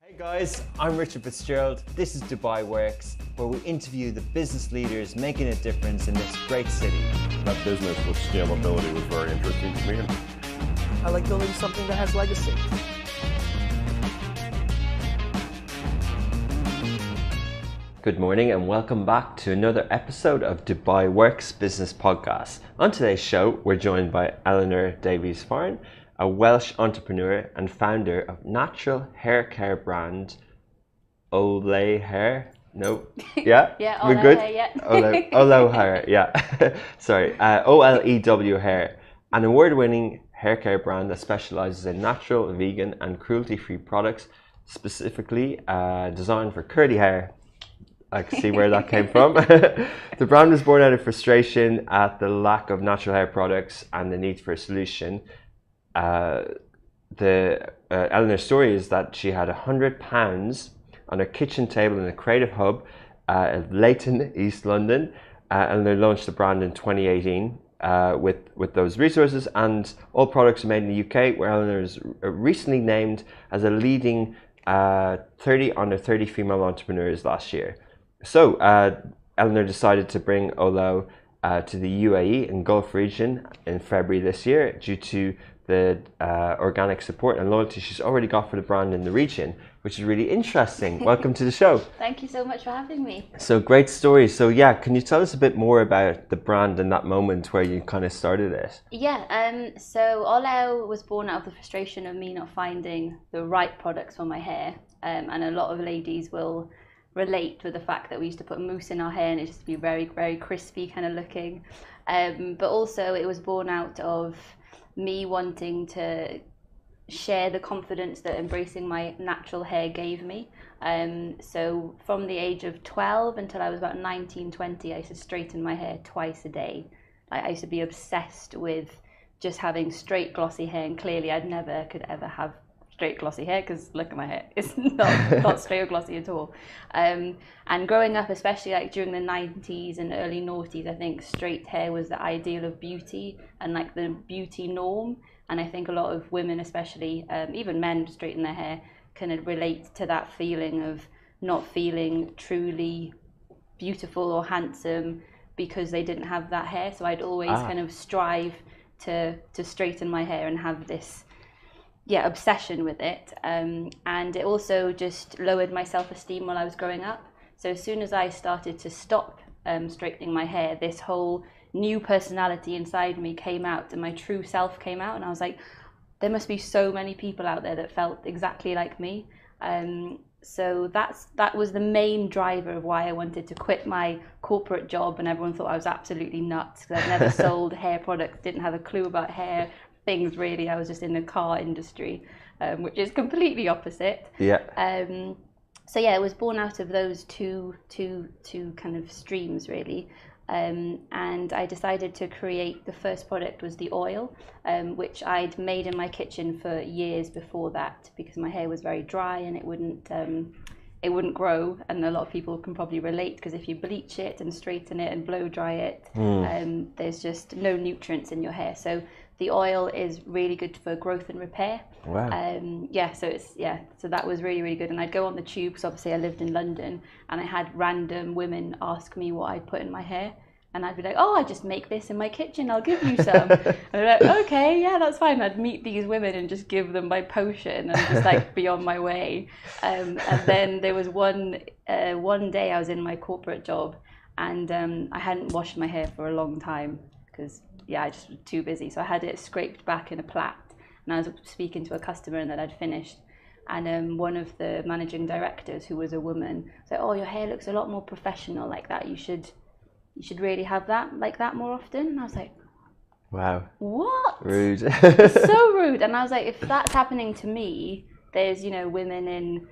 Hey guys, I'm Richard Fitzgerald. This is Dubai Works, where we interview the business leaders making a difference in this great city. That business with scalability was very interesting to me. I like building something that has legacy. Good morning and welcome back to another episode of Dubai Works Business Podcast. On today's show, we're joined by Elinor Davies-Farn, a Welsh entrepreneur and founder of natural hair care brand Olew Hair. No, yeah, Yeah, we're Olew good. Hair, yeah. Olew Hair, yeah. Sorry, Olew Hair, an award-winning hair care brand that specializes in natural, vegan, and cruelty-free products, specifically designed for curly hair. I can see where that came from. The brand was born out of frustration at the lack of natural hair products and the need for a solution. Eleanor's story is that she had £100 on her kitchen table in a creative hub at Leighton, East London, and they launched the brand in 2018 with those resources, and all products are made in the UK, where Eleanor is recently named as a leading 30 under 30 female entrepreneurs last year. So Eleanor decided to bring Olew to the UAE and Gulf region in February this year due to the organic support and loyalty she's already got for the brand in the region, which is really interesting. Welcome to the show. Thank you so much for having me. So great story. So yeah, can you tell us a bit more about the brand and that moment where you kind of started it? Yeah, so Olew was born out of the frustration of me not finding the right products for my hair. And a lot of ladies will relate with the fact that we used to put mousse in our hair and it used to be very, very crispy kind of looking. But also it was born out of me wanting to share the confidence that embracing my natural hair gave me. So from the age of 12 until I was about 19, 20, I used to straighten my hair twice a day. I used to be obsessed with just having straight glossy hair, and clearly I could ever have straight glossy hair because look at my hair, it's not straight or glossy at all. And growing up, especially like during the 90s and early noughties, I think straight hair was the ideal of beauty and like the beauty norm. And I think a lot of women, especially even men straighten their hair, can relate to that feeling of not feeling truly beautiful or handsome because they didn't have that hair. So I'd always kind of strive to straighten my hair and have this obsession with it, and it also just lowered my self-esteem while I was growing up. So as soon as I started to stop straightening my hair, this whole new personality inside me came out and my true self came out, and I was like, there must be so many people out there that felt exactly like me. So that was the main driver of why I wanted to quit my corporate job, and everyone thought I was absolutely nuts because I'd never sold hair products, didn't have a clue about hair things really. I was just in the car industry, which is completely opposite. So yeah, it was born out of those two kind of streams really. And I decided to create, the first product was the oil, which I'd made in my kitchen for years before that because my hair was very dry and it wouldn't grow, and a lot of people can probably relate because if you bleach it and straighten it and blow dry it, there's just no nutrients in your hair. So the oil is really good for growth and repair. Wow. So that was really, really good. And I'd go on the tube because obviously I lived in London, and I had random women ask me what I'd put in my hair. And I'd be like, oh, I just make this in my kitchen, I'll give you some. And they're like, okay, yeah, that's fine. I'd meet these women and just give them my potion and just like be on my way. And then there was one day I was in my corporate job, and I hadn't washed my hair for a long time because I just was too busy. So I had it scraped back in a plait, and I was speaking to a customer and that I'd finished. And one of the managing directors, who was a woman, said, oh, your hair looks a lot more professional like that. You should really have that like that more often. And I was like, wow. What? Rude. So rude. And I was like, if that's happening to me, there's, women in,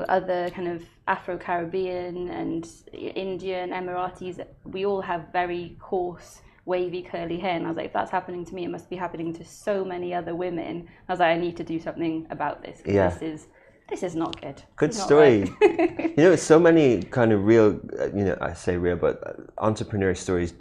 other kind of Afro-Caribbean and Indian, Emiratis, we all have very coarse, wavy, curly hair. And I was like, if that's happening to me, it must be happening to so many other women. I was like, I need to do something about this. Yeah. This is not good. Good story. Right. So many kind of real, I say real, but entrepreneur stories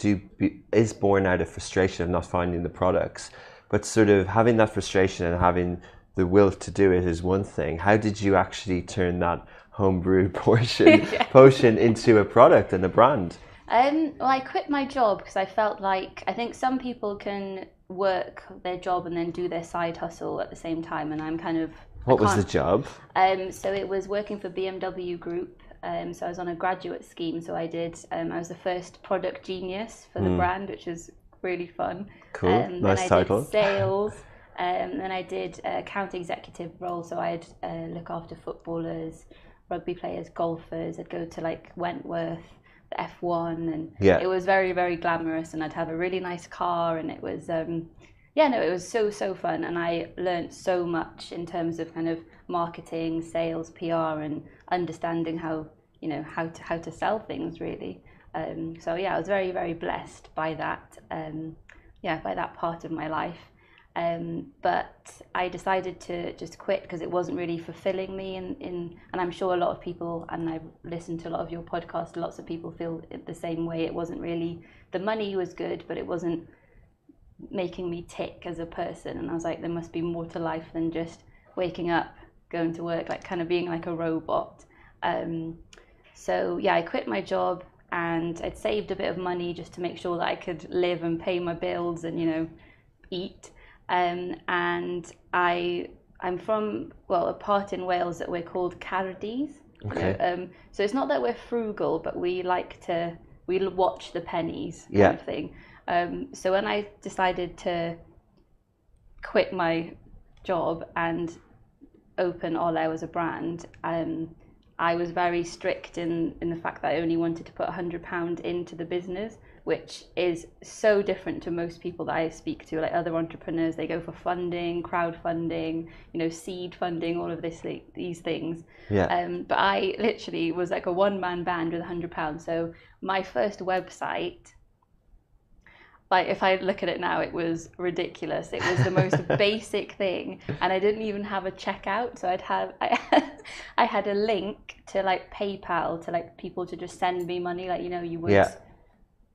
is born out of frustration of not finding the products. But sort of having that frustration and having the will to do it is one thing. How did you actually turn that homebrew potion into a product and a brand? Well, I quit my job because I felt like, I think some people can work their job and then do their side hustle at the same time, and I'm kind of... What was the job? So it was working for BMW Group. So I was on a graduate scheme. So I was the first product genius for the brand, which was really fun. Cool, nice title. Did sales, then I did account executive role. So I'd look after footballers, rugby players, golfers. I'd go to like Wentworth, the F1, and it was very, very glamorous. And I'd have a really nice car, and it was it was so fun, and I learned so much in terms of kind of marketing, sales, PR, and understanding how to sell things really. So I was very, very blessed by that. By that part of my life. But I decided to just quit because it wasn't really fulfilling me. And I'm sure a lot of people, and I've listened to a lot of your podcast, lots of people feel the same way. It wasn't really, the money was good, but it wasn't making me tick as a person. And I was like, there must be more to life than just waking up, going to work, like kind of being like a robot. I quit my job, and I'd saved a bit of money just to make sure that I could live and pay my bills and eat. And I'm from a part in Wales that we're called Cardies. Okay. So it's not that we're frugal, but we watch the pennies kind of thing. So when I decided to quit my job and open Olew as a brand, I was very strict in the fact that I only wanted to put £100 into the business, which is so different to most people that I speak to, like other entrepreneurs. They go for funding, crowdfunding, seed funding, all of these things. But I literally was like a one-man band with £100. So my first website, like if I look at it now, it was ridiculous. It was the most basic thing, and I didn't even have a checkout. So I had a link to like PayPal to like people to just send me money, like you would.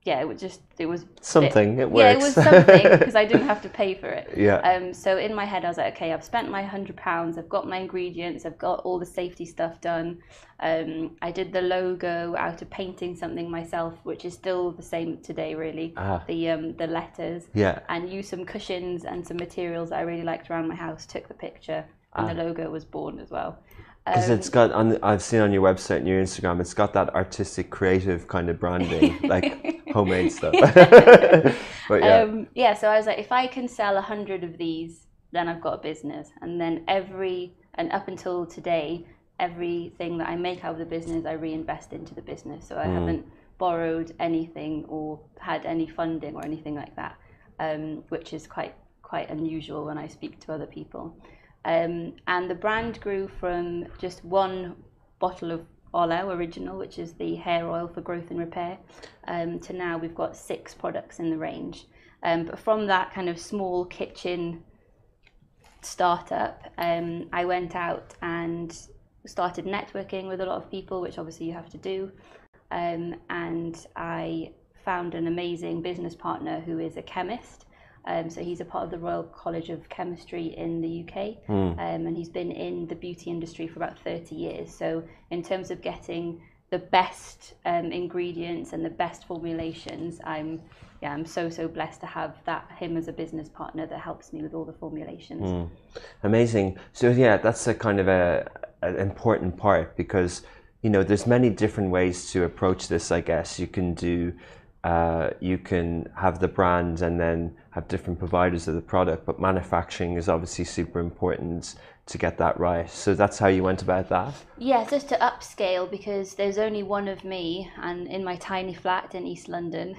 It was something. It works. Yeah, it was something because I didn't have to pay for it. Yeah. So in my head, I was like, okay, I've spent my £100. I've got my ingredients. I've got all the safety stuff done. I did the logo out of painting something myself, which is still the same today, really. The letters. Yeah. And used some cushions and some materials that I really liked around my house. Took the picture, and the logo was born as well. Because it's got I've seen on your website and your Instagram, it's got that artistic, creative kind of branding, like homemade stuff. But so I was like, if I can sell 100 of these, then I've got a business. And then up until today, everything that I make out of the business, I reinvest into the business. So I haven't borrowed anything or had any funding or anything like that, which is quite unusual when I speak to other people. And the brand grew from just one bottle of Olew original, which is the hair oil for growth and repair, to now we've got 6 products in the range. But from that kind of small kitchen startup, I went out and started networking with a lot of people, which obviously you have to do. And I found an amazing business partner who is a chemist. So he's a part of the Royal College of Chemistry in the UK, and he's been in the beauty industry for about 30 years. So in terms of getting the best ingredients and the best formulations, I'm so blessed to have him as a business partner that helps me with all the formulations. Amazing. So that's a kind of an important part, because there's many different ways to approach this. I guess you can have the brand and then have different providers of the product, but manufacturing is obviously super important to get that right. So that's how you went about that? Yeah, just to upscale, because there's only one of me, and in my tiny flat in East London,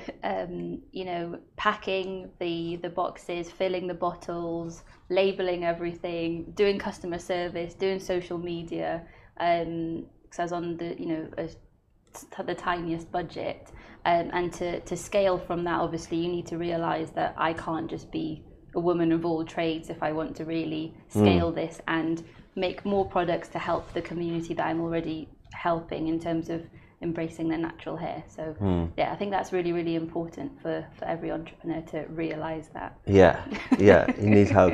packing the boxes, filling the bottles, labeling everything, doing customer service, doing social media, because I was on the tiniest budget. And to scale from that, obviously, you need to realize that I can't just be a woman of all trades if I want to really scale this and make more products to help the community that I'm already helping in terms of embracing their natural hair. So yeah, I think that's really, really important for every entrepreneur to realize that. Yeah, you need help.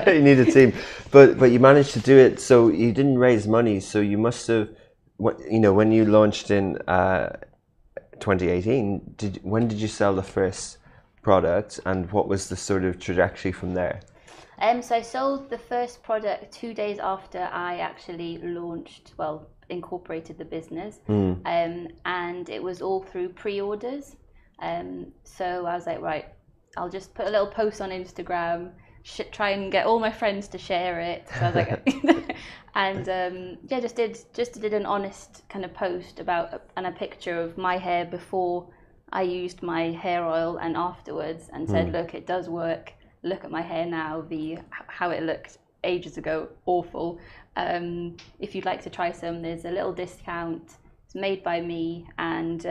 You need a team, but you managed to do it. So you didn't raise money. So you must have, when you launched in 2018. When did you sell the first product, and what was the sort of trajectory from there? So I sold the first product 2 days after I actually incorporated the business, and it was all through pre-orders. So I was like, right, I'll just put a little post on Instagram, try and get all my friends to share it. So I was like, and just did an honest kind of post about and a picture of my hair before I used my hair oil and afterwards, and said, look, it does work. Look at my hair now, how it looked ages ago, awful. If you'd like to try some, there's a little discount. It's made by me, and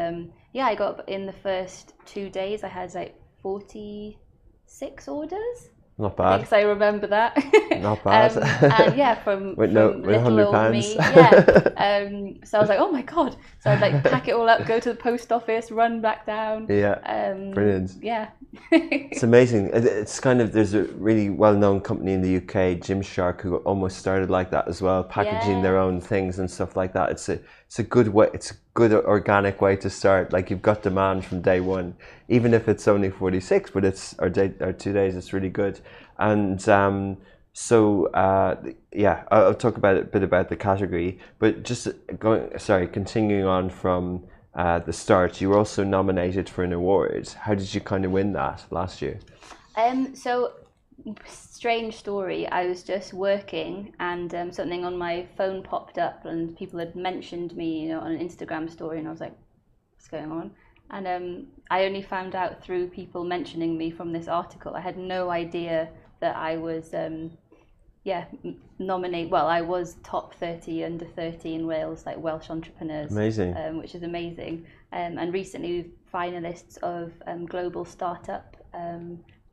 I got in the first 2 days. I had like 46 orders. Not bad. Because I remember that. Not bad. And yeah, from little old me. £100. Yeah. So I was like, oh my God. So I'd like pack it all up, go to the post office, run back down. Yeah. Brilliant. Yeah. It's amazing. It's kind of, there's a really well-known company in the UK, Gymshark, who almost started like that as well, packaging their own things and stuff like that. It's a good way. It's a good organic way to start. Like, you've got demand from day one, even if it's only 46, but it's or 2 days. It's really good. And I'll talk about a bit about the category, but just continuing on from the start, you were also nominated for an award. How did you kind of win that last year? So, strange story. I was just working, and something on my phone popped up, and people had mentioned me, on an Instagram story, and I was like, what's going on? And I only found out through people mentioning me from this article. I had no idea that I was nominated. Well, I was top 30 under 30 in Wales, like Welsh entrepreneurs. Amazing. Which is amazing. And recently finalists of Global Startup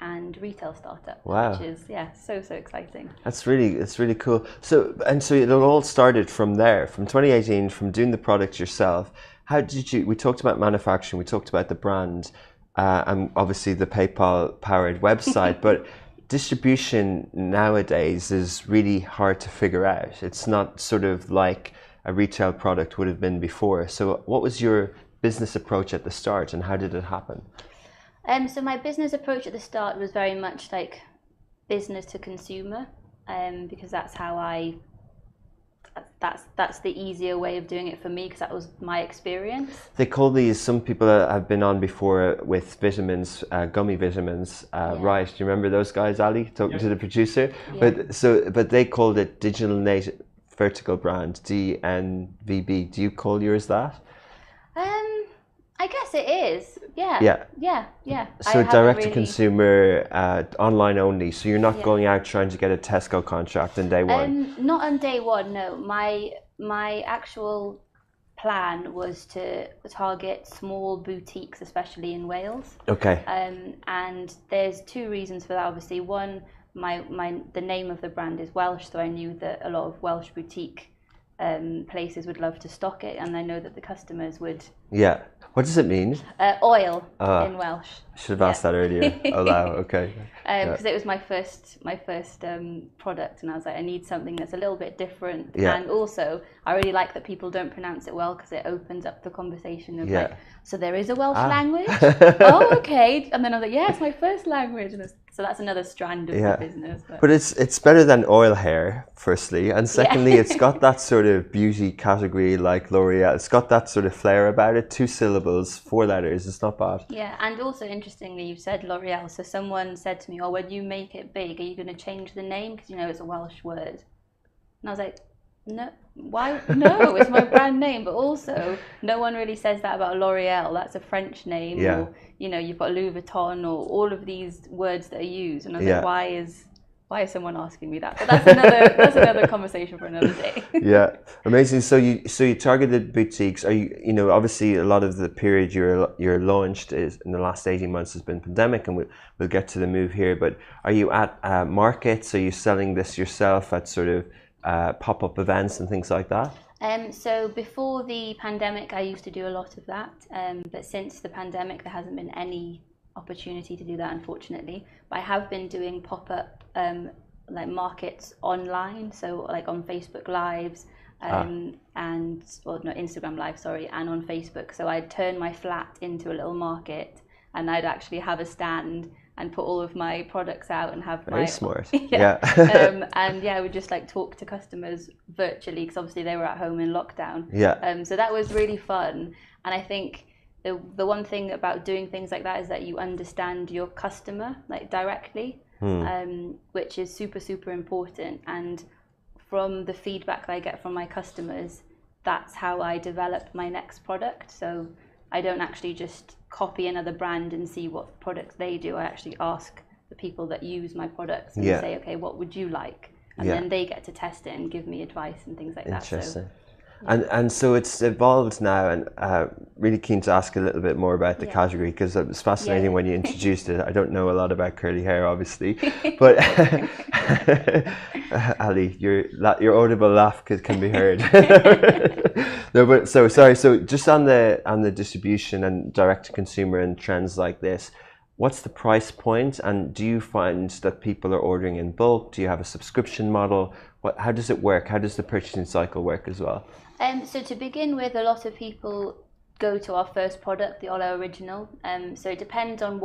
and Retail Startup. Wow. Which is so exciting. It's really cool. So it all started from there, from 2018, from doing the product yourself. How did you? We talked about manufacturing. We talked about the brand, and obviously the PayPal-powered website. But distribution nowadays is really hard to figure out. It's not sort of like a retail product would have been before. So what was your business approach at the start, and how did it happen? So my business approach at the start was very much like business to consumer, because that's how that's the easier way of doing it for me, because that was my experience. They call these, some people have been on before with vitamins, gummy vitamins, right? Do you remember those guys, Ali, talking to the producer? Yeah. But they called it digital native vertical brand, DNVB. Do you call yours that? I guess it is. Yeah. So direct to consumer, online only. So you're not going out trying to get a Tesco contract on day one. Not on day one. No. My actual plan was to target small boutiques, especially in Wales. Okay. And there's two reasons for that. Obviously, one, the name of the brand is Welsh, so I knew that a lot of Welsh boutique places would love to stock it, and I know that the customers would. Yeah. What does it mean? Oil in Welsh. Should have asked that earlier. Olew, okay. Because it was my first product, and I was like, I need something that's a little bit different. Yeah. And also, I really like that people don't pronounce it well, because it opens up the conversation of like, so there is a Welsh language? Oh, okay. And then I was like, yeah, it's my first language. And so that's another strand of the business. But it's better than oil hair, firstly. And secondly, it's got that sort of beauty category like L'Oreal. It's got that sort of flair about it. 2 syllables, 4 letters. It's not bad. Yeah, and also interestingly, you said L'Oreal. So someone said to me, oh, when you make it big, are you going to change the name? Because, it's a Welsh word. And I was like, no, why? No, it's my brand name. But also, no one really says that about L'Oreal. That's a French name. Yeah. Or, you've got Louis Vuitton, or all of these words that are used. And I was like, why is someone asking me that? But that's another conversation for another day. Yeah, amazing. So you targeted boutiques. Are you obviously a lot of the period you're launched is in the last 18 months has been pandemic, and we'll get to the move here. But are you at markets? Are you selling this yourself at sort of pop-up events and things like that? So before the pandemic, I used to do a lot of that, but since the pandemic, there hasn't been any opportunity to do that, unfortunately. But I have been doing pop-up like markets online, so like on Facebook Lives, Instagram Live, sorry, and on Facebook. So I'd turn my flat into a little market, and I'd actually have a stand and put all of my products out and have Very smart. yeah. I would just like talk to customers virtually because obviously they were at home in lockdown. Yeah. So that was really fun, and I think the one thing about doing things like that is that you understand your customer like directly, which is super important. And from the feedback that I get from my customers, that's how I develop my next product. So I don't actually just copy another brand and see what products they do. I actually ask the people that use my products and say, okay, what would you like? And then they get to test it and give me advice and things like that. Interesting. And so it's evolved now, and really keen to ask a little bit more about the category, because it was fascinating when you introduced it. I don't know a lot about curly hair, obviously, but Ali, your audible laugh can be heard. No, but so sorry. So just on the distribution and direct to consumer and trends like this, what's the price point, and do you find that people are ordering in bulk? Do you have a subscription model? How does it work? How does the purchasing cycle work as well? So to begin with, a lot of people go to our first product, the Olew Original. So it depends on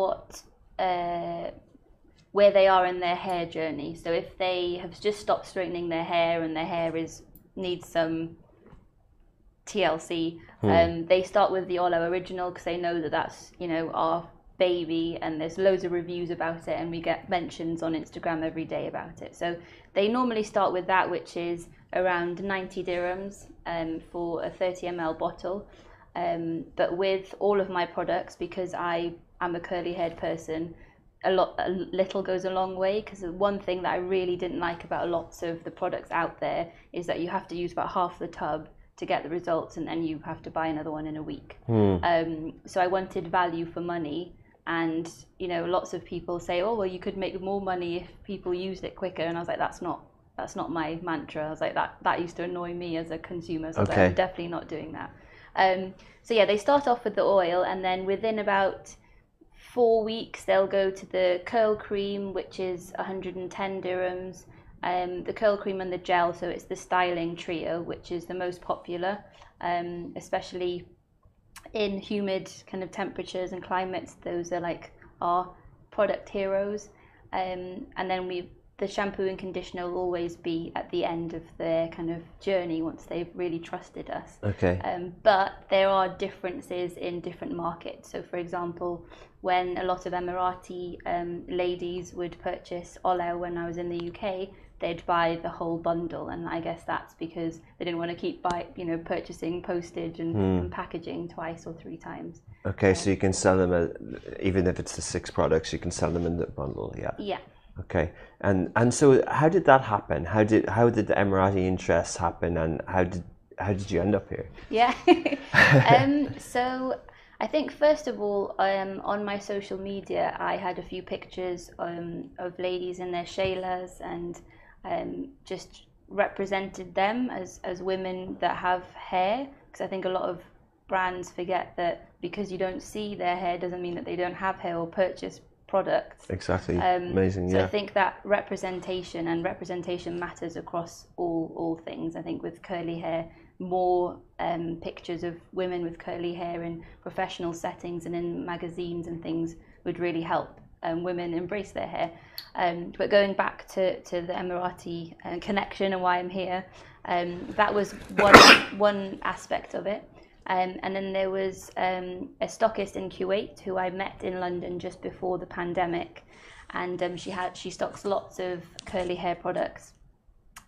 where they are in their hair journey. So if they have just stopped straightening their hair and their hair needs some TLC, they start with the Olew Original because they know that that's our baby, and there's loads of reviews about it, and we get mentions on Instagram every day about it. So they normally start with that, which is around 90 dirhams for a 30 ml bottle. But with all of my products, because I am a curly haired person, a little goes a long way, because the one thing that I really didn't like about lots of the products out there is that you have to use about half the tub to get the results, and then you have to buy another one in a week. So I wanted value for money. And lots of people say, oh well, you could make more money if people used it quicker, and I was like, that's not my mantra. I was like, that used to annoy me as a consumer, so I was like, I'm definitely not doing that. So yeah, they start off with the oil, and then within about 4 weeks they'll go to the curl cream, which is 110 dirhams, the curl cream and the gel, so it's the styling trio, which is the most popular, especially in humid kind of temperatures and climates. Those are like our product heroes. And then the shampoo and conditioner will always be at the end of their kind of journey once they've really trusted us. But there are differences in different markets. So for example, when a lot of Emirati ladies would purchase Olew when I was in the UK, they'd buy the whole bundle, and I guess that's because they didn't want to keep purchasing postage and packaging twice or 3 times. So you can sell them even if it's the 6 products, you can sell them in the bundle. Yeah. Okay. And so how did that happen? How did the Emirati interests happen, and how did you end up here? Yeah. So I think first of all, on my social media, I had a few pictures of ladies in their shaylas, and just represented them as women that have hair, because I think a lot of brands forget that because you don't see their hair doesn't mean that they don't have hair or purchase products. Exactly. Amazing. So I think that representation matters across all things. I think with curly hair, more pictures of women with curly hair in professional settings and in magazines and things would really help women embrace their hair. But going back to the Emirati connection and why I'm here, that was one aspect of it. And then there was a stockist in Kuwait who I met in London just before the pandemic, and she stocks lots of curly hair products.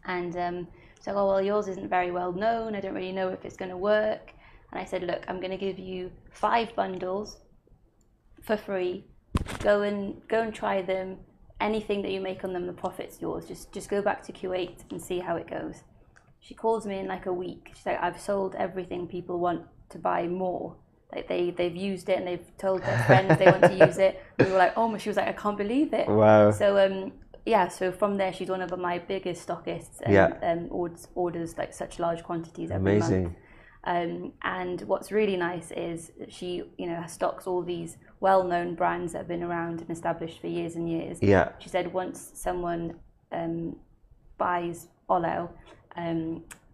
And so, oh well, yours isn't very well known. I don't really know if it's going to work. And I said, look, I'm going to give you 5 bundles for free. Go and try them. Anything that you make on them, the profit's yours. Just go back to Kuwait and see how it goes. She calls me in like a week. She's like, I've sold everything. People want to buy more. Like they've used it and they've told their friends they want to use it. We were like, oh my, she was like, I can't believe it. Wow. So yeah, so from there, she's one of my biggest stockists and orders like such large quantities every month. And what's really nice is she, stocks all these well-known brands that have been around and established for years and years. Yeah. She said once someone buys Olew,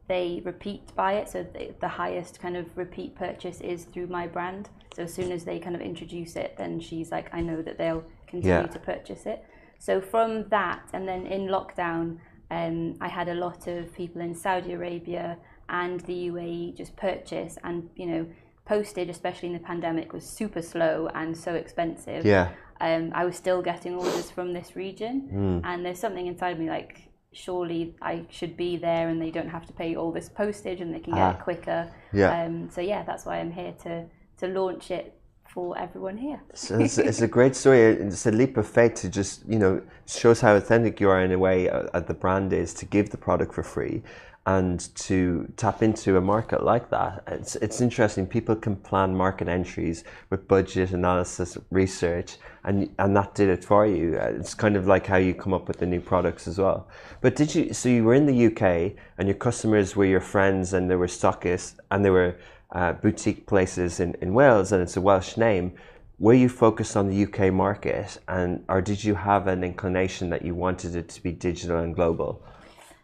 they repeat buy it. So the highest kind of repeat purchase is through my brand. So as soon as they kind of introduce it, then she's like, I know that they'll continue to purchase it. So from that, and then in lockdown, I had a lot of people in Saudi Arabia and the UAE just purchase, and postage, especially in the pandemic, was super slow and so expensive. I was still getting orders from this region, and there's something inside me like, surely I should be there and they don't have to pay all this postage and they can get it quicker. So that's why I'm here to launch it for everyone here. So it's a great story. It's a leap of faith to just, shows how authentic you are in a way the brand is, to give the product for free and to tap into a market like that. It's interesting. People can plan market entries with budget analysis, research, and that did it for you. It's kind of like how you come up with the new products as well. But so you were in the UK and your customers were your friends and they were stockists and they were boutique places in Wales, and it's a Welsh name. Were you focused on the UK market, or did you have an inclination that you wanted it to be digital and global?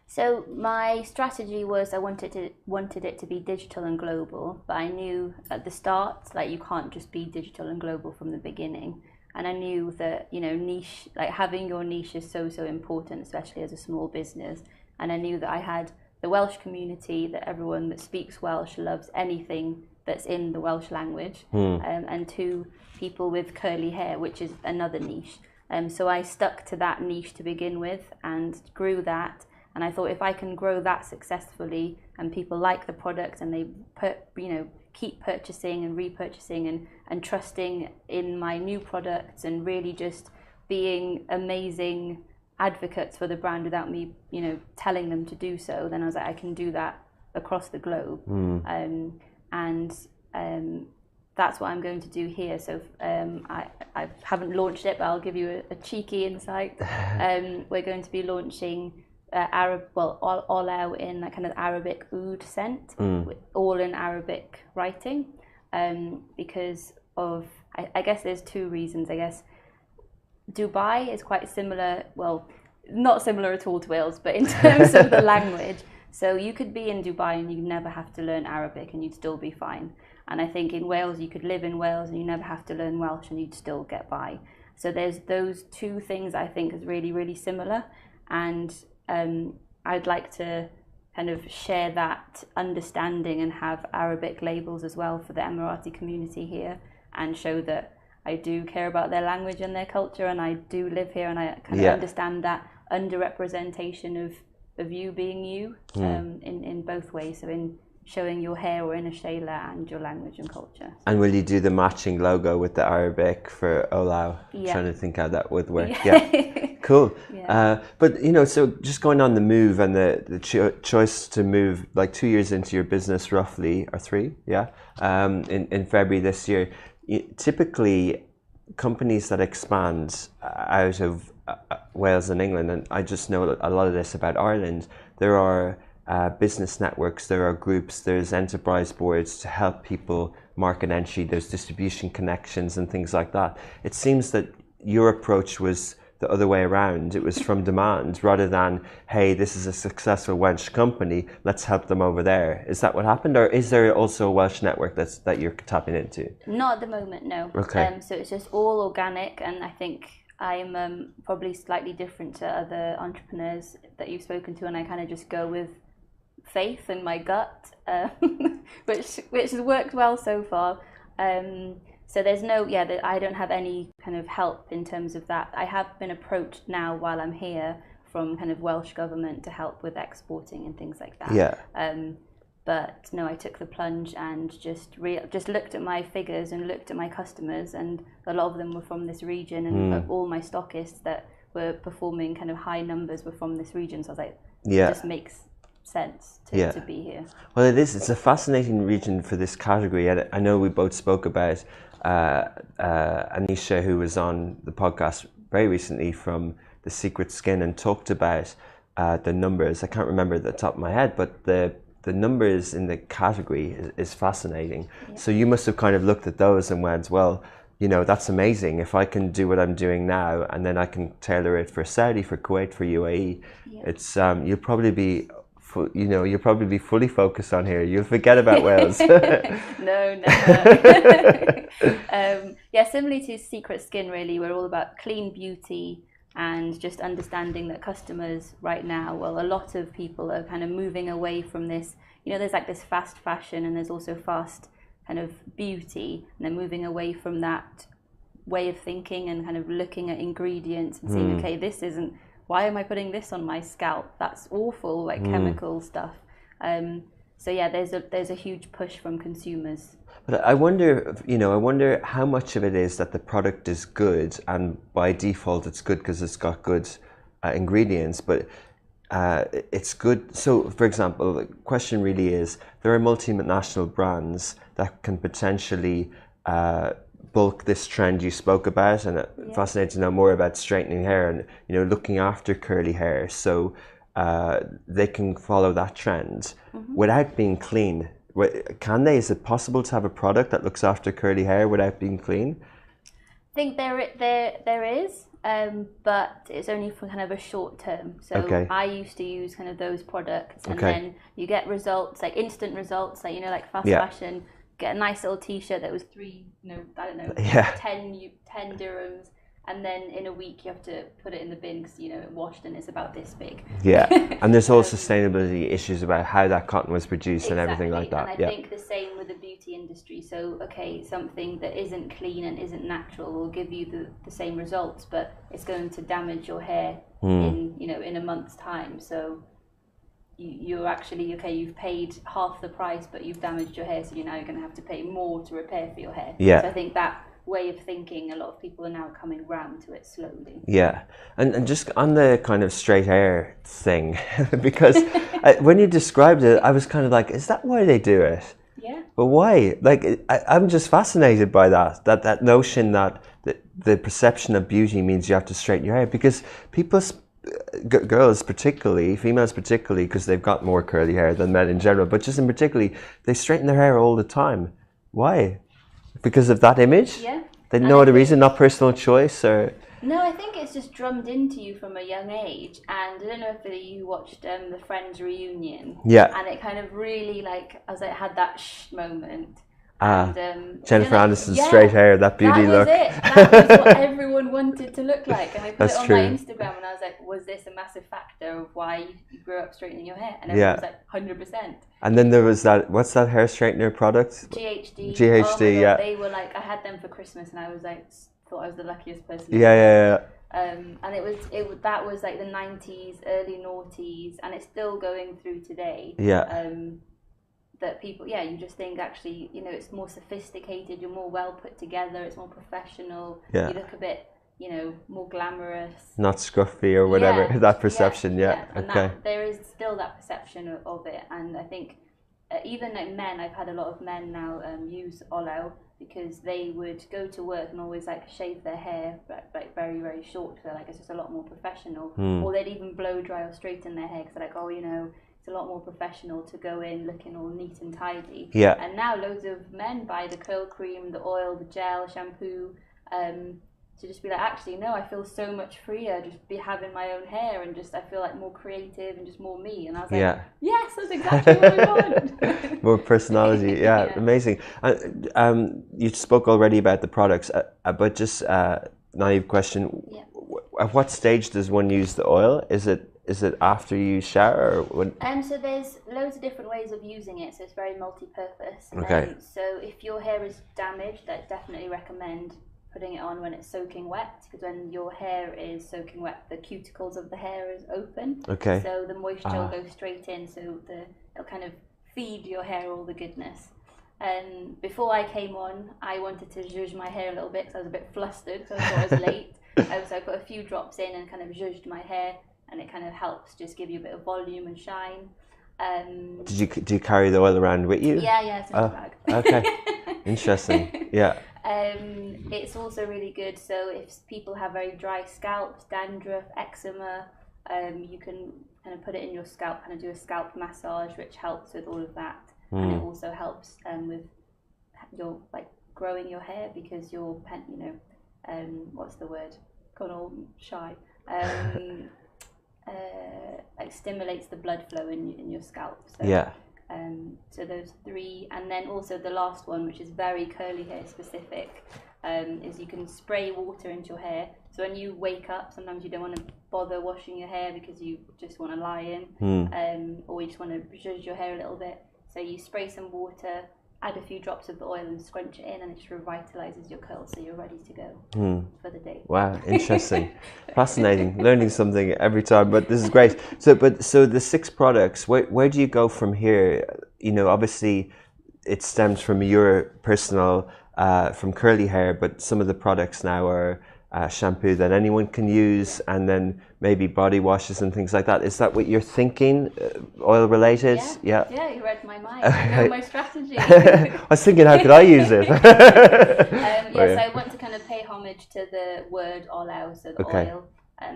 So my strategy was I wanted it to be digital and global, but I knew at the start, like, you can't just be digital and global from the beginning. And I knew that, niche, like having your niche is so important, especially as a small business. And I knew that I had the Welsh community, that everyone that speaks Welsh loves anything that's in the Welsh language, and two, people with curly hair, which is another niche. So I stuck to that niche to begin with and grew that. And I thought, if I can grow that successfully and people like the product and they keep purchasing and repurchasing and trusting in my new products and really just being amazing advocates for the brand without me, telling them to do so, then I was like, I can do that across the globe. That's what I'm going to do here. So I haven't launched it, but I'll give you a cheeky insight. We're going to be launching Olew in that kind of Arabic oud scent, all in Arabic writing, because of, I guess there's two reasons. I guess Dubai is quite similar, well, not similar at all to Wales, but in terms of the language. So you could be in Dubai and you'd never have to learn Arabic and you'd still be fine. And I think in Wales, you could live in Wales and you never have to learn Welsh and you'd still get by. So there's those two things I think is really, really similar. And I'd like to kind of share that understanding and have Arabic labels as well for the Emirati community here, and show that I do care about their language and their culture, and I do live here, and I kind of understand that underrepresentation of you being you, in both ways. So in showing your hair or in a shayla and your language and culture. And will you do the matching logo with the Arabic for Olew? Trying to think how that would work. Cool. But so just going on the move and the choice to move, like 2 years into your business roughly, or 3, in February this year, typically companies that expand out of Wales and England, and I just know a lot of this about Ireland, there are business networks, there are groups, there's enterprise boards to help people market entry, there's distribution connections and things like that. It seems that your approach was the other way around. It was from demand rather than, hey, this is a successful Welsh company, let's help them over there. Is that what happened, or is there also a Welsh network that you're tapping into? Not at the moment, no. Okay. So it's just all organic, and I think I'm probably slightly different to other entrepreneurs that you've spoken to, and I kind of just go with faith and my gut, which has worked well so far. So there's no, I don't have any kind of help in terms of that. I have been approached now while I'm here from kind of Welsh government to help with exporting and things like that. But no, I took the plunge and just looked at my figures and looked at my customers, and a lot of them were from this region, and all my stockists that were performing kind of high numbers were from this region. So I was like, it just makes sense to be here. Well, it's a fascinating region for this category. I know we both spoke about Anisha, who was on the podcast very recently from the Secret Skin and talked about the numbers. I can't remember at the top of my head, but the numbers in the category is fascinating. Yeah. So you must have kind of looked at those and went, well, you know, that's amazing. If I can do what I'm doing now, and then I can tailor it for Saudi, for Kuwait, for UAE, it's you'll probably be, you'll probably be fully focused on here. You'll forget about Wales. No, never. Yeah, similarly to Secret Skin, really, we're all about clean beauty and just understanding that customers right now, well, a lot of people are kind of moving away from this. You know, there's like this fast fashion, and there's also fast kind of beauty, and they're moving away from that way of thinking and kind of looking at ingredients and saying, okay, this isn't, why am I putting this on my scalp? That's awful, like chemical stuff. So yeah, there's a huge push from consumers. But I wonder how much of it is that the product is good, and by default it's good because it's got good ingredients, but it's good. So, for example, the question really is, there are multinational brands that can potentially bulk this trend you spoke about, and it's fascinating to know more about straightening hair and, you know, looking after curly hair. So they can follow that trend without being clean. Can they? Is it possible to have a product that looks after curly hair without being clean? I think there is, but it's only for kind of a short term. So I used to use kind of those products, and then you get results, like instant results, like, you know, like fast fashion. Get a nice little T-shirt that was 10 dirhams, and then in a week you have to put it in the bin because, you know, it washed and it's about this big. Yeah, and there's all sustainability issues about how that cotton was produced and everything like that. And I think the same with the beauty industry. So, okay, something that isn't clean and isn't natural will give you the same results, but it's going to damage your hair in a month's time. So you're actually, you've paid half the price, but you've damaged your hair, so you're going to have to pay more to repair for your hair. Yeah. So I think that way of thinking, a lot of people are now coming round to it slowly. Yeah, and just on the kind of straight hair thing, because when you described it, I was kind of like, is that why they do it? Yeah. But why? Like, I'm just fascinated by that notion that the perception of beauty means you have to straighten your hair, because girls particularly, females particularly, because they've got more curly hair than men in general, but just in particularly, they straighten their hair all the time. Why? Because of that image? Yeah. They know the reason, not personal choice, or? No, I think it's just drummed into you from a young age. And I don't know if you watched the Friends reunion. Yeah. And it kind of really, like, I was like, had that moment. And, Jennifer Aniston's straight hair, that beauty look. That was what everyone wanted to look like. And I put it on my Instagram, and I was like, was this a massive factor of why you grew up straightening your hair? And everyone was like, 100%. And then there was that, what's that hair straightener product? GHD. GHD, God, they were like, I had them for Christmas, and I was like, thought I was the luckiest person. Yeah. And that was like the 90s, early noughties, and it's still going through today. Yeah. That people, you just think actually, you know, it's more sophisticated, you're more well put together, it's more professional, you look a bit, you know, more glamorous. Not scruffy or whatever, that perception, And there is still that perception of it, and I think even like men, I've had a lot of men now use Olew, because they would go to work and always like shave their hair like very, very short, so like it's just a lot more professional, or they'd even blow dry or straighten their hair because they're like, oh, you know, it's a lot more professional to go in looking all neat and tidy. Yeah. And now loads of men buy the curl cream, the oil, the gel, shampoo, to just be like, actually, no, I feel so much freer just be having my own hair, and just I feel like more creative and just more me. And I was like, yes, that's exactly what I want. More personality, amazing. You spoke already about the products, but just naive question: at what stage does one use the oil? Is it after you shower? Or when? So there's loads of different ways of using it, so it's very multi-purpose. Okay. So if your hair is damaged, I definitely recommend putting it on when it's soaking wet, because when your hair is soaking wet, the cuticles of the hair is open. Okay. So the moisture will go straight in, so it'll kind of feed your hair all the goodness. And before I came on, I wanted to zhuzh my hair a little bit because I was a bit flustered, so I thought I was late. So I put a few drops in and kind of zhuzhed my hair, and it kind of helps just give you a bit of volume and shine. Do you carry the oil around with you? Yeah, it's in the bag. Okay, interesting. Yeah. It's also really good. So if people have very dry scalps, dandruff, eczema, you can kind of put it in your scalp, kind of do a scalp massage, which helps with all of that. And it also helps with your growing your hair, because your what's the word? Gone all shy. Stimulates the blood flow in your scalp. So, yeah. So those three, and then also the last one, which is very curly hair specific, is you can spray water into your hair. So when you wake up, sometimes you don't want to bother washing your hair because you just want to lie in, or you just want to zhuzh your hair a little bit. So you spray some water, add a few drops of the oil and scrunch it in, and it just revitalizes your curls, so you're ready to go for the day. Wow, interesting. Fascinating. Learning something every time, but this is great. So the 6 products, where do you go from here? You know, obviously it stems from your personal, from curly hair, but some of the products now are shampoo that anyone can use, and then maybe body washes and things like that. Is that what you're thinking, oil related? Yeah, you read my mind. You know my strategy. I was thinking, how could I use it? So I want to kind of pay homage to the word Olew, so the oil.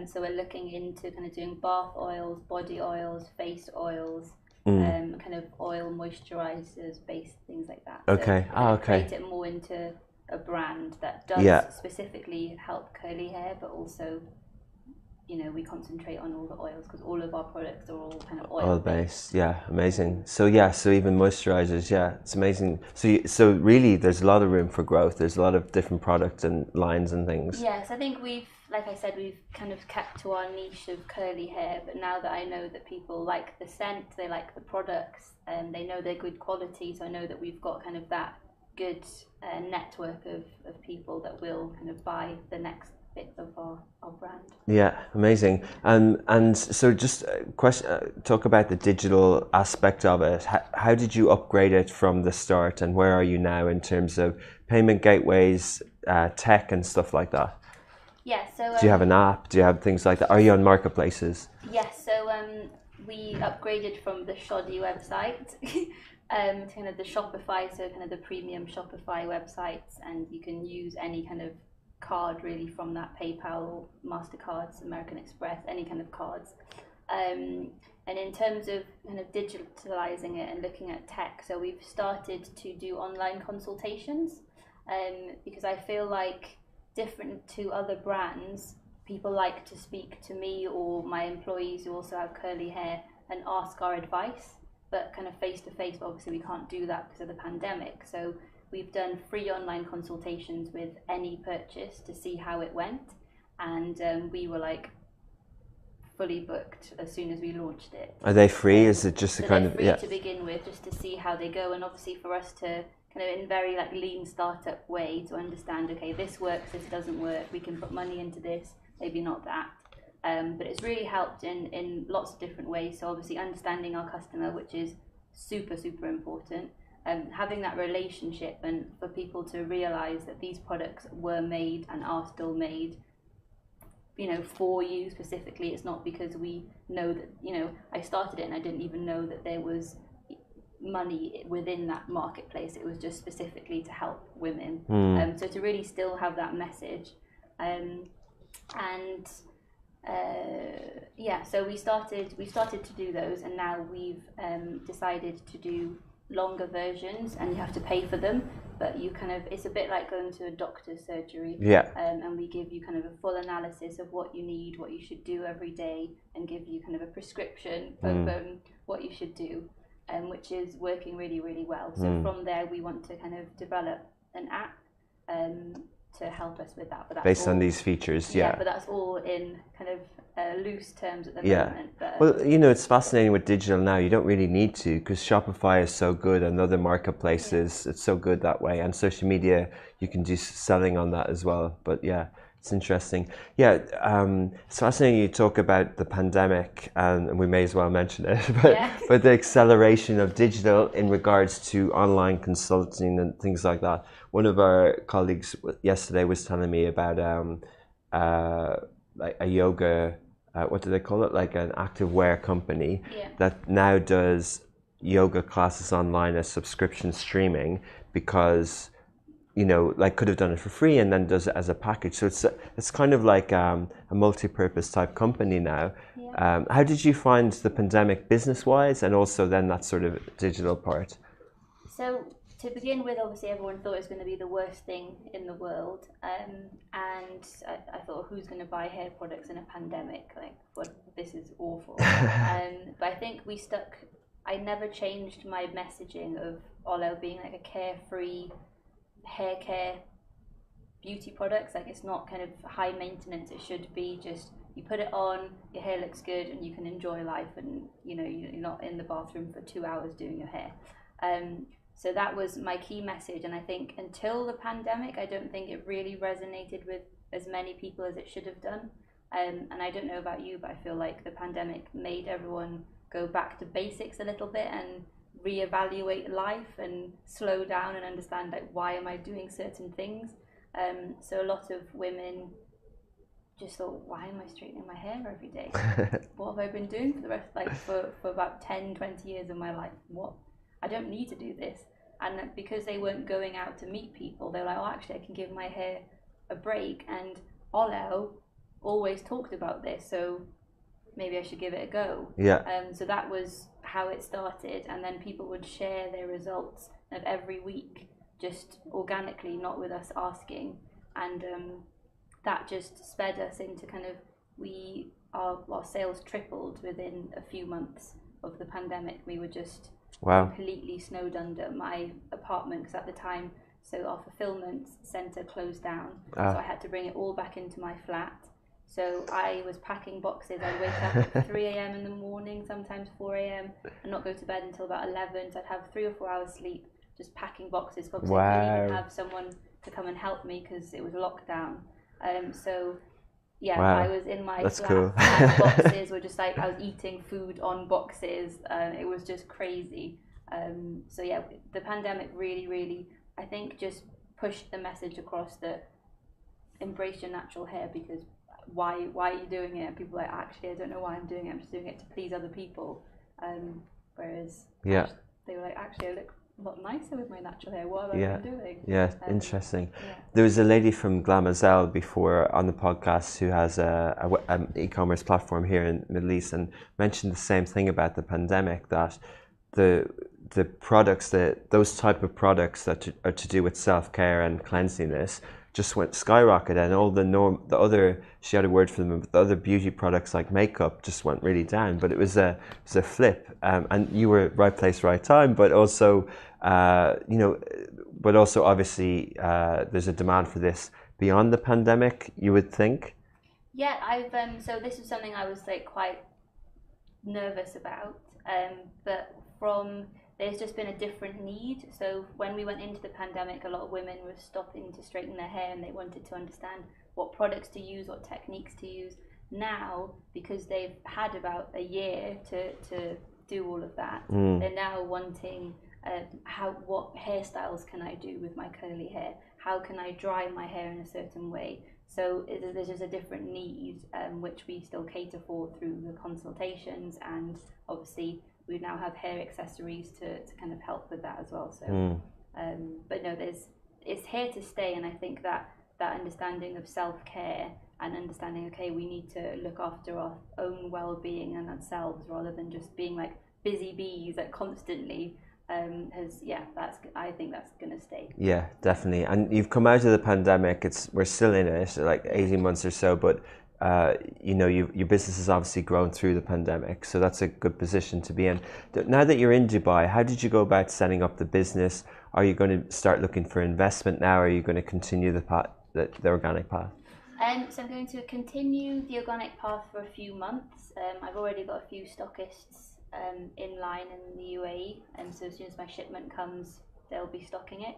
So we're looking into kind of doing bath oils, body oils, face oils, kind of oil moisturizers, base things like that. Okay. So create it more into a brand that does specifically help curly hair, but also, you know, we concentrate on all the oils, because all of our products are all kind of oil based. Yeah, amazing. So so even moisturizers, it's amazing. So really, there's a lot of room for growth. There's a lot of different products and lines and things. Yes, I think like I said, we've kind of kept to our niche of curly hair, but now that I know that people like the scent, they like the products, and they know they're good quality, so I know that we've got kind of that good network of people that will kind of buy the next bit of our brand. Yeah, amazing. And so just talk about the digital aspect of it. How did you upgrade it from the start, and where are you now in terms of payment gateways, tech and stuff like that? Yeah, so do you have an app? Do you have things like that? Are you on marketplaces? Yes, so we upgraded from the shoddy website to kind of the Shopify, so kind of the premium Shopify websites, and you can use any kind of card really from that, PayPal, MasterCards, American Express, any kind of cards. And in terms of kind of digitalizing it and looking at tech, so we've started to do online consultations, because I feel like, different to other brands, people like to speak to me or my employees who also have curly hair and ask our advice, but kind of face to face, obviously we can't do that because of the pandemic. So we've done free online consultations with any purchase to see how it went, and we were like fully booked as soon as we launched it. Are they free? Is it just so a kind of free to begin with, just to see how they go, and obviously for us to kind of in very like lean startup way to understand, okay, this works, this doesn't work, we can put money into this, maybe not that. But it's really helped in lots of different ways. So obviously understanding our customer, which is super important, having that relationship, and for people to realize that these products were made and are still made, you know, for you specifically. It's not because we know that, you know, I started it and I didn't even know that there was money within that marketplace. It was just specifically to help women. So to really still have that message, so we started to do those, and now we've decided to do longer versions, and you have to pay for them, but you kind of, it's a bit like going to a doctor's surgery. And we give you kind of a full analysis of what you need, what you should do every day, and give you kind of a prescription of what you should do, which is working really well. So from there we want to kind of develop an app to help us with that. But that's based all, on these features, but that's all in kind of loose terms at the moment. But, well, you know, it's fascinating with digital now. You don't really need to, because Shopify is so good, and other marketplaces, it's so good that way. And social media, you can do selling on that as well. But yeah, it's interesting. Yeah, it's fascinating you talk about the pandemic, and we may as well mention it, but the acceleration of digital in regards to online consulting and things like that. One of our colleagues yesterday was telling me about like a yoga, what do they call it? Like an active wear company that now does yoga classes online as subscription streaming, because you know, like could have done it for free and then does it as a package. So it's kind of like a multi-purpose type company now. Yeah. How did you find the pandemic business-wise, and also then that sort of digital part? So to begin with, obviously everyone thought it was going to be the worst thing in the world, and I thought, who's going to buy hair products in a pandemic? Like, what? This is awful. But I think we stuck. I never changed my messaging of Olew being like a carefree hair care beauty products. Like, it's not kind of high maintenance. It should be just you put it on, your hair looks good, and you can enjoy life, and you know you're not in the bathroom for 2 hours doing your hair. So that was my key message, and I think until the pandemic, I don't think it really resonated with as many people as it should have done. And I don't know about you, but I feel like the pandemic made everyone go back to basics a little bit and reevaluate life and slow down and understand, like, why am I doing certain things. So a lot of women just thought, why am I straightening my hair every day? What have I been doing for the rest, like for about 10, 20 years of my life? What? I don't need to do this. And because they weren't going out to meet people, they were like, oh, actually I can give my hair a break. And Olew always talked about this, so maybe I should give it a go. Yeah. So that was how it started, and then people would share their results of every week, just organically, not with us asking, and that just sped us into kind of our sales tripled within a few months of the pandemic. We were just completely snowed under. My apartment, because at the time, so our fulfillment centre closed down, so I had to bring it all back into my flat. So I was packing boxes. I'd wake up at 3 a.m. in the morning, sometimes 4 a.m. and not go to bed until about 11. So I'd have 3 or 4 hours sleep just packing boxes. Because I couldn't even have someone to come and help me because it was lockdown. I was in my flat. Cool. And boxes were just like, I was eating food on boxes. It was just crazy. The pandemic really, really, I think, just pushed the message across that embrace your natural hair, because why are you doing it? And people are like, actually, I don't know why I'm doing it. I'm just doing it to please other people. Whereas they were like, actually, I look a lot nicer with my natural hair. What have I been doing? Yeah, interesting. Yeah. There was a lady from Glamazelle before on the podcast who has an e-commerce platform here in the Middle East, and mentioned the same thing about the pandemic, that the products, those type of products that are to do with self-care and cleanliness just went skyrocket, and all the other, she had a word for them, but the other beauty products like makeup just went really down. But it was a flip, and you were right place, right time. But also, obviously, there's a demand for this beyond the pandemic, you would think. Yeah, I've so this was something I was like quite nervous about, but there's just been a different need. So when we went into the pandemic, a lot of women were stopping to straighten their hair, and they wanted to understand what products to use, what techniques to use. Now, because they've had about a year to do all of that, they're now wanting what hairstyles can I do with my curly hair? How can I dry my hair in a certain way? So there's just a different need, which we still cater for through the consultations, and obviously we now have hair accessories to kind of help with that as well. So, but no, it's here to stay, and I think that understanding of self-care and understanding, okay, we need to look after our own well-being and ourselves rather than just being like busy bees, like constantly. I think that's gonna stay. Yeah, definitely. And you've come out of the pandemic. We're still in it, like 18 months or so, but. Your business has obviously grown through the pandemic, so that's a good position to be in. Now that you're in Dubai, how did you go about setting up the business? Are you going to start looking for investment now, or are you going to continue the organic path? So I'm going to continue the organic path for a few months. I've already got a few stockists in line in the UAE, and so as soon as my shipment comes, they'll be stocking it.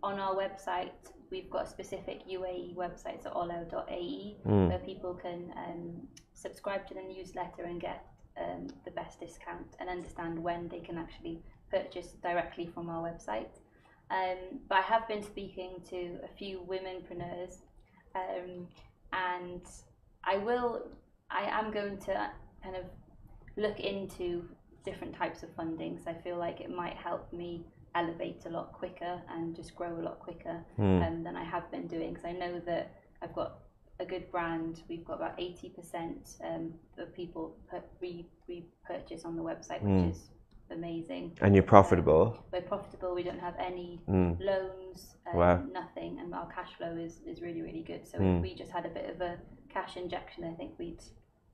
On our website, we've got a specific UAE website, so olew.ae, where people can subscribe to the newsletter and get the best discount and understand when they can actually purchase directly from our website. But I have been speaking to a few womenpreneurs, and I am going to kind of look into different types of funding, so I feel like it might help me elevate a lot quicker and just grow a lot quicker than I have been doing. Because I know that I've got a good brand. We've got about 80% of people repurchase on the website, which is amazing. And you're profitable. We're profitable. We don't have any loans, nothing, and our cash flow is really, really good. So if we just had a bit of a cash injection, I think we'd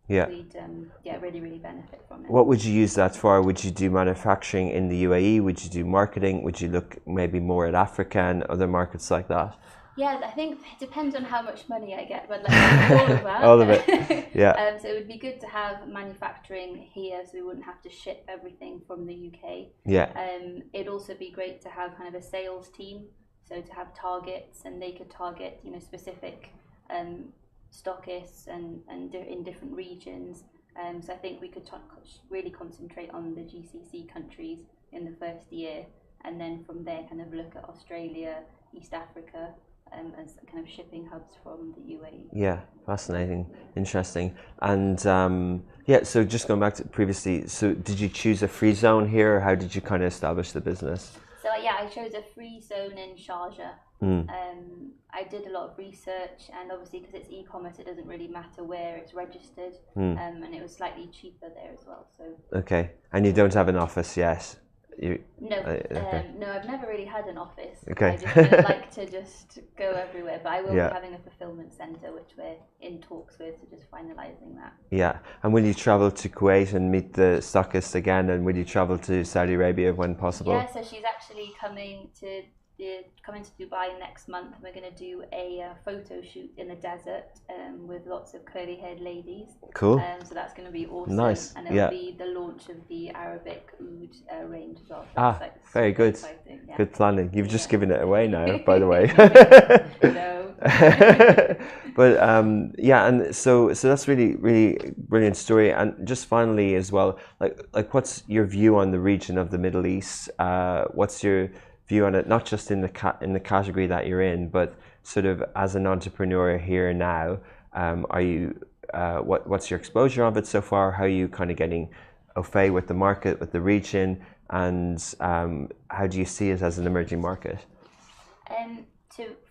really, really benefit from it. What would you use that for? Would you do manufacturing in the UAE? Would you do marketing? Would you look maybe more at Africa and other markets like that? Yeah, I think it depends on how much money I get, but like all of that. All of it, yeah. So it would be good to have manufacturing here, so we wouldn't have to ship everything from the UK. Yeah. It'd also be great to have kind of a sales team, so to have targets, and they could target, you know, specific stockists and in different regions. So I think we could really concentrate on the GCC countries in the first year, and then from there kind of look at Australia, East Africa, as kind of shipping hubs from the UAE. Yeah, fascinating, interesting. And so just going back to previously, so did you choose a free zone here, or how did you kind of establish the business? So I chose a free zone in Sharjah. I did a lot of research, and obviously because it's e-commerce, it doesn't really matter where it's registered, and it was slightly cheaper there as well. So okay, and you don't have an office yet? No, I've never really had an office. Okay. I just like to just go everywhere, but I will be having a fulfillment centre, which we're in talks with, so just finalising that. Yeah, and will you travel to Kuwait and meet the stockists again, and will you travel to Saudi Arabia when possible? Yeah, so she's actually coming to Dubai next month. We're going to do a photo shoot in the desert with lots of curly-haired ladies. Cool. So that's going to be awesome. Nice. And it'll be the launch of the Arabic oud range as well. So very good. Yeah. Good planning. You've just given it away now, by the way. No. But and so that's really, really brilliant story. And just finally as well, like what's your view on the region of the Middle East? What's your view on it, not just in the category that you're in, but sort of as an entrepreneur here now? Are you what's your exposure of it so far? How are you kind of getting au fait with the market, with the region, and how do you see it as an emerging market?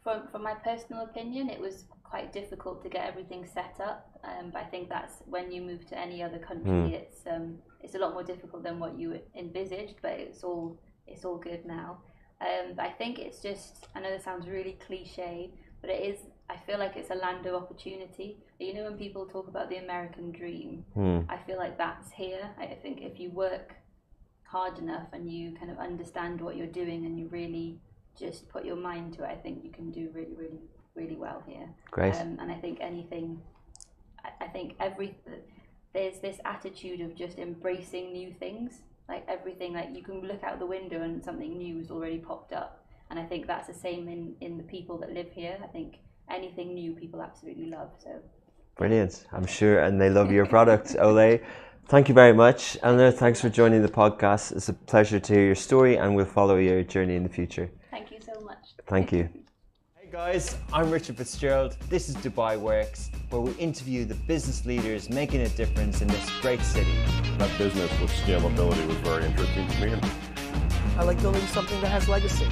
From my personal opinion, it was quite difficult to get everything set up, but I think that's when you move to any other country, it's a lot more difficult than what you envisaged, but it's all good now. But I think it's just, I know this sounds really cliche, but it is, I feel like it's a land of opportunity. You know, when people talk about the American dream, I feel like that's here. I think if you work hard enough and you kind of understand what you're doing and you really just put your mind to it, I think you can do really, really, really well here. Great. And I think there's this attitude of just embracing new things. Like everything, like you can look out the window and something new has already popped up, and I think that's the same in the people that live here. I think anything new people absolutely love. So brilliant, I'm sure, and they love your product. Olew, thank you very much. Elinor, thanks for joining the podcast. It's a pleasure to hear your story, and we'll follow your journey in the future. Thank you so much. Thank you. Hey guys, I'm Richard Fitzgerald. This is Dubai Works, where we interview the business leaders making a difference in this great city. That business with scalability was very interesting to me. I like building something that has legacy.